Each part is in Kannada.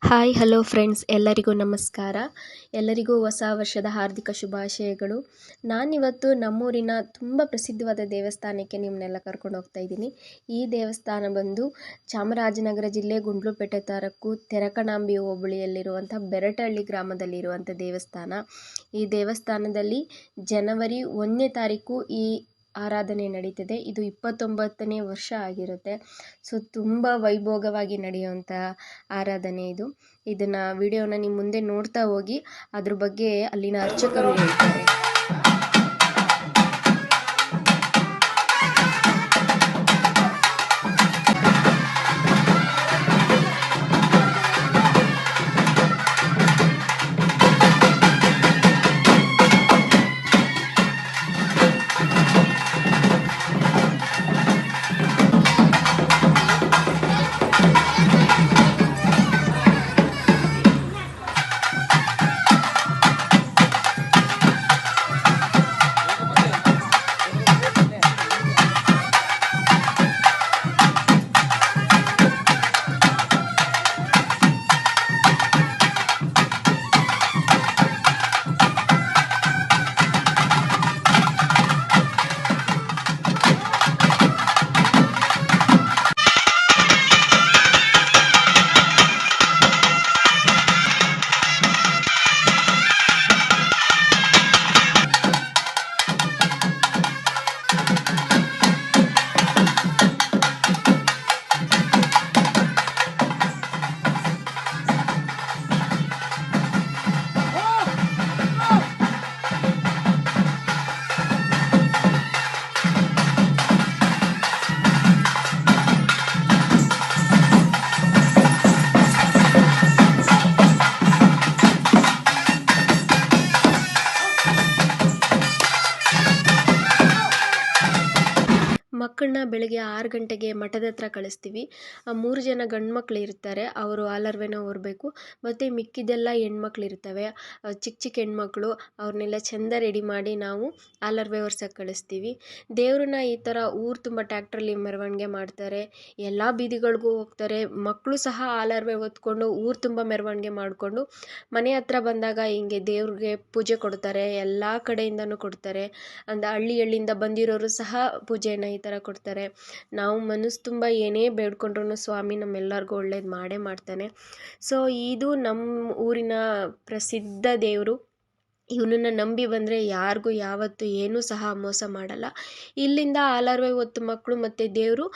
ಹಾಯ್ ಹಲೋ ಫ್ರೆಂಡ್ಸ್, ಎಲ್ಲರಿಗೂ ನಮಸ್ಕಾರ. ಎಲ್ಲರಿಗೂ ಹೊಸ ವರ್ಷದ ಹಾರ್ದಿಕ ಶುಭಾಶಯಗಳು. ನಾನಿವತ್ತು ನಮ್ಮೂರಿನ ತುಂಬ ಪ್ರಸಿದ್ಧವಾದ ದೇವಸ್ಥಾನಕ್ಕೆ ನಿಮ್ಮನ್ನೆಲ್ಲ ಕರ್ಕೊಂಡು ಹೋಗ್ತಾ ಇದ್ದೀನಿ. ಈ ದೇವಸ್ಥಾನ ಬಂದು ಚಾಮರಾಜನಗರ ಜಿಲ್ಲೆ ಗುಂಡ್ಲುಪೇಟೆ ತಾಲೂಕು ತೆರಕಣಾಂಬಿ ಹೋಬಳಿಯಲ್ಲಿರುವಂಥ ಬೆರಟಹಳ್ಳಿ ಗ್ರಾಮದಲ್ಲಿರುವಂಥ ದೇವಸ್ಥಾನ. ಈ ದೇವಸ್ಥಾನದಲ್ಲಿ ಜನವರಿ 1ನೇ ತಾರೀಕು ಈ ಆರಾಧನೆ ನಡೀತದೆ. ಇದು 29ನೇ ವರ್ಷ ಆಗಿರುತ್ತೆ. ಸೊ ತುಂಬ ವೈಭೋಗವಾಗಿ ನಡೆಯುವಂಥ ಆರಾಧನೆ ಇದು. ಇದನ್ನು ವಿಡಿಯೋನ ನಿಮ್ಮ ಮುಂದೆ ನೋಡ್ತಾ ಹೋಗಿ ಅದ್ರ ಬಗ್ಗೆ ಅಲ್ಲಿನ ಅರ್ಚಕರು ಹೇಳ್ತಾರೆ. ಮಕ್ಕಳನ್ನ ಬೆಳಗ್ಗೆ 6 ಗಂಟೆಗೆ ಮಠದ ಹತ್ರ ಕಳಿಸ್ತೀವಿ. 3 ಜನ ಗಂಡು ಮಕ್ಕಳು ಇರ್ತಾರೆ, ಅವರು ಹಾಲರ್ವೆನ ಹೊರಬೇಕು. ಮತ್ತು ಮಿಕ್ಕಿದೆಲ್ಲ ಹೆಣ್ಮಕ್ಳು ಇರ್ತವೆ, ಚಿಕ್ಕ ಚಿಕ್ಕ ಹೆಣ್ಮಕ್ಳು. ಅವ್ರನ್ನೆಲ್ಲ ಚೆಂದ ರೆಡಿ ಮಾಡಿ ನಾವು ಹಾಲರ್ವೆ ಹೊರ್ಸಕ್ಕೆ ಕಳಿಸ್ತೀವಿ. ದೇವ್ರನ್ನ ಈ ಥರ ಊರು ತುಂಬ ಟ್ಯಾಕ್ಟ್ರಲ್ಲಿ ಮೆರವಣಿಗೆ ಮಾಡ್ತಾರೆ, ಎಲ್ಲ ಬೀದಿಗಳಿಗೂ ಹೋಗ್ತಾರೆ. ಮಕ್ಕಳು ಸಹ ಹಾಲರ್ವೆ ಹೊತ್ಕೊಂಡು ಊರು ತುಂಬ ಮೆರವಣಿಗೆ ಮಾಡಿಕೊಂಡು ಮನೆ ಹತ್ರ ಬಂದಾಗ ಹಿಂಗೆ ದೇವ್ರಿಗೆ ಪೂಜೆ ಕೊಡ್ತಾರೆ. ಎಲ್ಲ ಕಡೆಯಿಂದನೂ ಕೊಡ್ತಾರೆ. ಹಳ್ಳಿಯಿಂದ ಬಂದಿರೋರು ಸಹ ಪೂಜೆನ ಈ ಥರ ಕೊಡ್ತಾರೆ. ನಾವು ಮನಸ್ಸು ತುಂಬ ಏನೇ ಬೇಡ್ಕೊಂಡ್ರು ಸ್ವಾಮಿ ನಮ್ಮೆಲ್ಲರಿಗೂ ಒಳ್ಳೇದು ಮಾಡೇ ಮಾಡ್ತಾನೆ. ಸೊ ಇದು ನಮ್ಮ ಊರಿನ ಪ್ರಸಿದ್ಧ ದೇವರು. ಇವನನ್ನು ನಂಬಿ ಬಂದರೆ ಯಾರಿಗೂ ಯಾವತ್ತೂ ಏನೂ ಸಹ ಮೋಸ ಮಾಡಲ್ಲ. ಇಲ್ಲಿಂದ ಹಾಲರ್ವೆ ಹೊತ್ತು ಮಕ್ಕಳು ಮತ್ತು ದೇವರು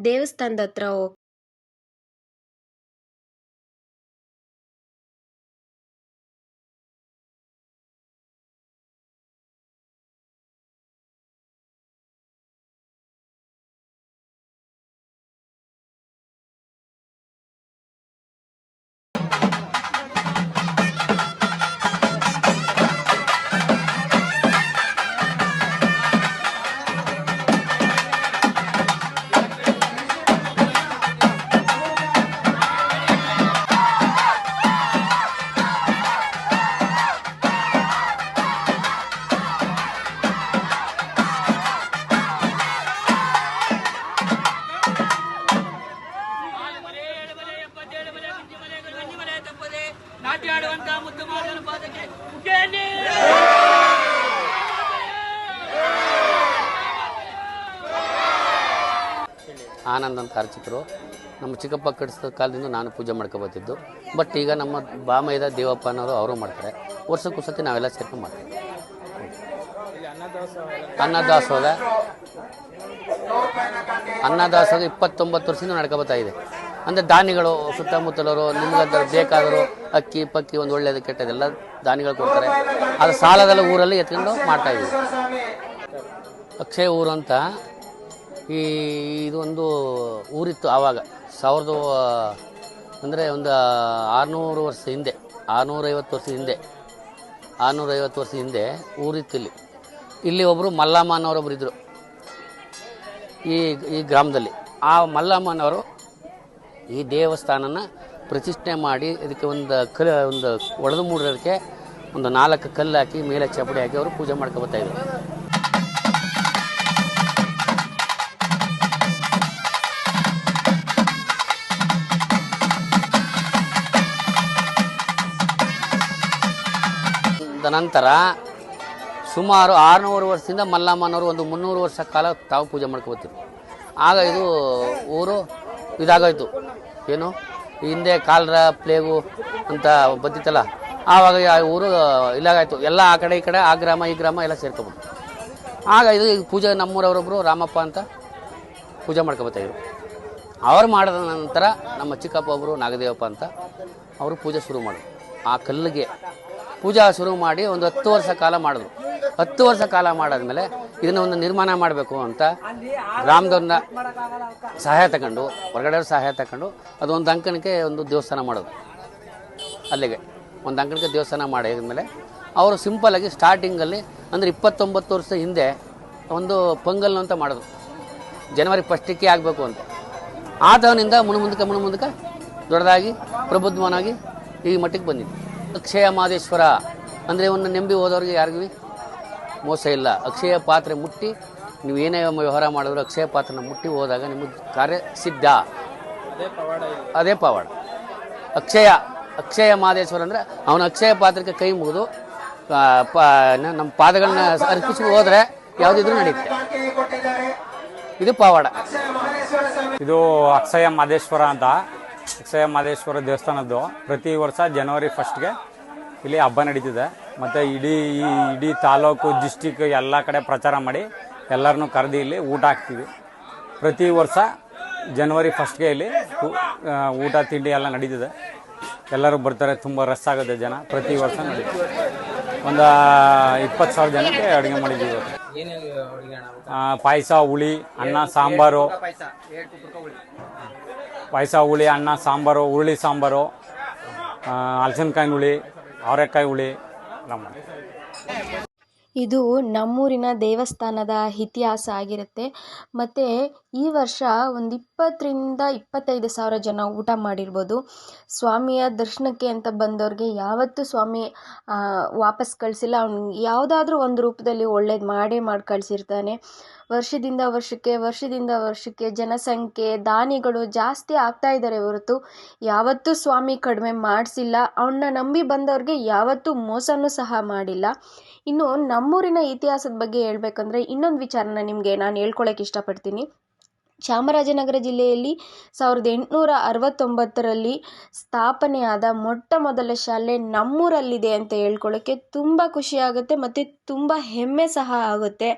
ದೇವಸ್ಥಾನದ ಹತ್ರ ಹೋಗ್ತಾರೆ. ಆನಂದ್ ಅಂತ ಅರ್ಚಕರು. ನಮ್ಮ ಚಿಕ್ಕಪ್ಪ ಕಟ್ಟಿಸಿದ ಕಾಲದಿಂದ ನಾನು ಪೂಜೆ ಮಾಡ್ಕೊಬತ್ತಿದ್ದು. ಬಟ್ ಈಗ ನಮ್ಮ ಬಾಮೈದ ದೇವಪ್ಪ ಅನ್ನೋರು ಅವರು ಮಾಡ್ತಾರೆ. ವರ್ಷಕ್ಕೂ ಸತಿ ನಾವೆಲ್ಲ ಸೇರ್ಕೊಂಡು ಮಾಡ್ತೀವಿ. ಅನ್ನದಾಸೋಹ 29 ವರ್ಷದಿಂದ ನಡ್ಕೊಬತ್ತಾ ಇದೆ. ಅಂದರೆ ದಾನಿಗಳು ಸುತ್ತಮುತ್ತಲವರು ನಿಮ್ಗೆ ಬೇಕಾದರೂ ಅಕ್ಕಿ ಪಕ್ಕಿ ಒಂದು ಒಳ್ಳೆಯದು ಕೆಟ್ಟದೆಲ್ಲ ದಾನಿಗಳು ಕೊಡ್ತಾರೆ. ಅದು ಸಾಲದೆಲ್ಲ ಊರಲ್ಲಿ ಎತ್ಕೊಂಡು ಮಾಡ್ತಾಯಿದ್ದೀವಿ. ಅಕ್ಷಯ ಊರು ಅಂತ ಇದೊಂದು ಊರಿತ್ತು ಆವಾಗ. ಅಂದರೆ ಒಂದು 600 ವರ್ಷ ಹಿಂದೆ, 650 ವರ್ಷ ಹಿಂದೆ ಊರಿತ್ತು ಇಲ್ಲಿ. ಇಲ್ಲಿ ಒಬ್ಬರು ಮಲ್ಲಮ್ಮ ಅನ್ನೋರೊಬ್ರು ಇದ್ದರು ಈ ಗ್ರಾಮದಲ್ಲಿ. ಆ ಮಲ್ಲಮ್ಮನವರು ಈ ದೇವಸ್ಥಾನನ ಪ್ರತಿಷ್ಠೆ ಮಾಡಿ ಇದಕ್ಕೆ ಒಂದು ಒಡೆದು ಮೂಡೋದಕ್ಕೆ ಒಂದು 4 ಕಲ್ಲು ಹಾಕಿ ಮೇಲೆ ಚಪ್ಪಡಿ ಹಾಕಿ ಅವರು ಪೂಜೆ ಮಾಡ್ಕೊಬರ್ತಾಯಿದ್ರು. ಆದ ನಂತರ ಸುಮಾರು 600 ವರ್ಷದಿಂದ ಮಲ್ಲಮ್ಮನವರು ಒಂದು 300 ವರ್ಷ ಕಾಲ ತಾವು ಪೂಜೆ ಮಾಡ್ಕೊಬತ್ತೀವಿ. ಆಗ ಇದು ಊರು ಇದಾಗೋಯ್ತು. ಏನು ಹಿಂದೆ ಕಾಲರ ಪ್ಲೇಗು ಅಂತ ಬತ್ತಿತ್ತಲ್ಲ, ಆವಾಗ ಊರು ಇಲ್ಲಾಗಾಯ್ತು. ಎಲ್ಲ ಆ ಕಡೆ ಈ ಕಡೆ ಆ ಗ್ರಾಮ ಈ ಗ್ರಾಮ ಎಲ್ಲ ಸೇರ್ಕೊಬಿಟ್ಟು ಆಗ ಇದು ಪೂಜೆ ನಮ್ಮೂರವರೊಬ್ಬರು ರಾಮಪ್ಪ ಅಂತ ಪೂಜೆ ಮಾಡ್ಕೊಬತ್ತಾಯಿದ್ರು. ಅವ್ರು ಮಾಡಿದ ನಂತರ ನಮ್ಮ ಚಿಕ್ಕಪ್ಪ ಒಬ್ಬರು ನಾಗದೇವಪ್ಪ ಅಂತ ಅವರು ಪೂಜೆ ಶುರು ಮಾಡಿದ್ರು. ಆ ಕಲ್ಲಿಗೆ ಪೂಜಾ ಶುರು ಮಾಡಿ ಒಂದು 10 ವರ್ಷ ಕಾಲ ಮಾಡಿದ್ರು. 10 ವರ್ಷ ಕಾಲ ಮಾಡಾದ್ಮೇಲೆ ಇದನ್ನ ಒಂದು ನಿರ್ಮಾಣ ಮಾಡಬೇಕು ಅಂತ ಗ್ರಾಮದವ್ರನ್ನ ಸಹಾಯ ತಗೊಂಡು, ಹೊರಗಡೆ ಸಹಾಯ ತಗೊಂಡು ಅದೊಂದು ಅಂಕಣಕ್ಕೆ ಒಂದು ದೇವಸ್ಥಾನ ಮಾಡೋದು. ಅಲ್ಲಿಗೆ ಒಂದು ಅಂಕಣಕ್ಕೆ ದೇವಸ್ಥಾನ ಮಾಡಿದ್ಮೇಲೆ ಅವರು ಸಿಂಪಲ್ಲಾಗಿ ಸ್ಟಾರ್ಟಿಂಗಲ್ಲಿ ಅಂದರೆ 29 ವರ್ಷ ಹಿಂದೆ ಒಂದು ಪೊಂಗಲ್ ಅಂತ ಮಾಡಿದ್ರು. ಜನವರಿ 1ಕ್ಕೆ ಆಗಬೇಕು ಅಂತ. ಆತವನಿಂದ ಮುಂದಕ್ಕೆ ದೊಡ್ಡದಾಗಿ ಪ್ರಬುದ್ಧವನಾಗಿ ಈ ಮಟ್ಟಿಗೆ ಬಂದಿದ್ದು. ಅಕ್ಷಯ ಮಾದೇಶ್ವರ ಅಂದರೆ ಒಂದು ನೆಂಬಿ ಹೋದವ್ರಿಗೆ ಯಾರಿಗೂ ಮೋಸ ಇಲ್ಲ. ಅಕ್ಷಯ ಪಾತ್ರೆ ಮುಟ್ಟಿ ನೀವು ಏನೇ ವ್ಯವಹಾರ ಮಾಡಿದ್ರು ಅಕ್ಷಯ ಪಾತ್ರನ ಮುಟ್ಟಿ ಹೋದಾಗ ನಿಮಗೆ ಕಾರ್ಯ ಸಿದ್ಧ. ಅದೇ ಪವಾಡ. ಅಕ್ಷಯ ಮಾದೇಶ್ವರ ಅಂದರೆ ಅವನ ಅಕ್ಷಯ ಪಾತ್ರಕ್ಕೆ ಕೈ ಮುಗಿದು ನಮ್ಮ ಪಾದಗಳನ್ನ ಅರ್ಪಿಸಿ ಹೋದರೆ ಯಾವುದಿದ್ರೂ ನಡೆಯುತ್ತೆ. ಇದು ಪವಾಡ. ಇದು ಅಕ್ಷಯ ಮಾದೇಶ್ವರ ಅಂತ, ಅಕ್ಷಯ ಮಾದೇಶ್ವರ ದೇವಸ್ಥಾನದ್ದು ಪ್ರತಿ ವರ್ಷ ಜನವರಿ 1ಗೆ ಇಲ್ಲಿ ಹಬ್ಬ ನಡೀತಿದೆ. ಮತ್ತು ಇಡೀ ತಾಲೂಕು ಡಿಸ್ಟಿಕ್ ಎಲ್ಲ ಕಡೆ ಪ್ರಚಾರ ಮಾಡಿ ಎಲ್ಲರನ್ನೂ ಕರೆದು ಇಲ್ಲಿ ಊಟ ಹಾಕ್ತೀವಿ. ಪ್ರತಿ ವರ್ಷ ಜನವರಿ 1ಗೆ ಇಲ್ಲಿ ಊಟ ತಿಂಡಿ ಎಲ್ಲ ನಡೀತಿದೆ. ಎಲ್ಲರೂ ಬರ್ತಾರೆ, ತುಂಬ ರಶ್ ಆಗುತ್ತೆ ಜನ. ಪ್ರತಿ ವರ್ಷ ನಡೀತದೆ. ಒಂದು 20,000 ಜನಕ್ಕೆ ಅಡುಗೆ ಮಾಡಿದ್ದೀವಿ. ಪಾಯಸ, ಹುಳಿ, ಅನ್ನ, ಸಾಂಬಾರು, ಪಾಯಸ, ಹುಳಿ, ಅನ್ನ, ಸಾಂಬಾರು, ಹುರುಳಿ ಸಾಂಬಾರು, ಹಲಸಿನಕಾಯಿ ಹುಳಿ, ಅವರೆಕಾಯಿ ಹುಳಿ ಎಲ್ಲ ಮಾಡಿ. ಇದು ನಮ್ಮೂರಿನ ದೇವಸ್ಥಾನದ ಇತಿಹಾಸ ಆಗಿರುತ್ತೆ. ಮತ್ತು ಈ ವರ್ಷ ಒಂದು 20,000ರಿಂದ 25,000 ಜನ ಊಟ ಮಾಡಿರ್ಬೋದು. ಸ್ವಾಮಿಯ ದರ್ಶನಕ್ಕೆ ಅಂತ ಬಂದವ್ರಿಗೆ ಯಾವತ್ತೂ ಸ್ವಾಮಿ ವಾಪಸ್ ಕಳಿಸಿಲ್ಲ. ಅವ್ನು ಯಾವುದಾದ್ರೂ ಒಂದು ರೂಪದಲ್ಲಿ ಒಳ್ಳೇದು ಮಾಡಿ ಕಳಿಸಿರ್ತಾನೆ. ವರ್ಷದಿಂದ ವರ್ಷಕ್ಕೆ ಜನಸಂಖ್ಯೆ, ದಾನಿಗಳು ಜಾಸ್ತಿ ಆಗ್ತಾ ಇದ್ದಾರೆ ಹೊರತು ಯಾವತ್ತೂ ಸ್ವಾಮಿ ಕಡಿಮೆ ಮಾಡಿಸಿಲ್ಲ. ಅವನ್ನ ನಂಬಿ ಬಂದವ್ರಿಗೆ ಯಾವತ್ತೂ ಮೋಸನೂ ಸಹ ಮಾಡಿಲ್ಲ. ಇನ್ನು ನಮ್ಮೂರಿನ ಇತಿಹಾಸದ ಬಗ್ಗೆ ಹೇಳ್ಬೇಕಂದ್ರೆ ಇನ್ನೊಂದು ವಿಚಾರನ ನಿಮಗೆ ನಾನು ಹೇಳ್ಕೊಳಕ್ಕೆ ಇಷ್ಟಪಡ್ತೀನಿ. ಚಾಮರಾಜನಗರ ಜಿಲ್ಲೆಯಲ್ಲಿ 1869ರಲ್ಲಿ ಸ್ಥಾಪನೆಯಾದ ಮೊಟ್ಟ ಮೊದಲ ಶಾಲೆ ನಮ್ಮೂರಲ್ಲಿದೆ ಅಂತ ಹೇಳ್ಕೊಳ್ಳೋಕ್ಕೆ ತುಂಬ ಖುಷಿಯಾಗುತ್ತೆ ಮತ್ತು ತುಂಬ ಹೆಮ್ಮೆ ಸಹ ಆಗುತ್ತೆ.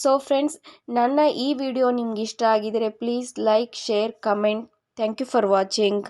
ಸೊ ಫ್ರೆಂಡ್ಸ್, ನನ್ನ ಈ ವಿಡಿಯೋ ನಿಮ್ಗೆ ಇಷ್ಟ ಆಗಿದರೆ please like, share, comment. Thank you for watching.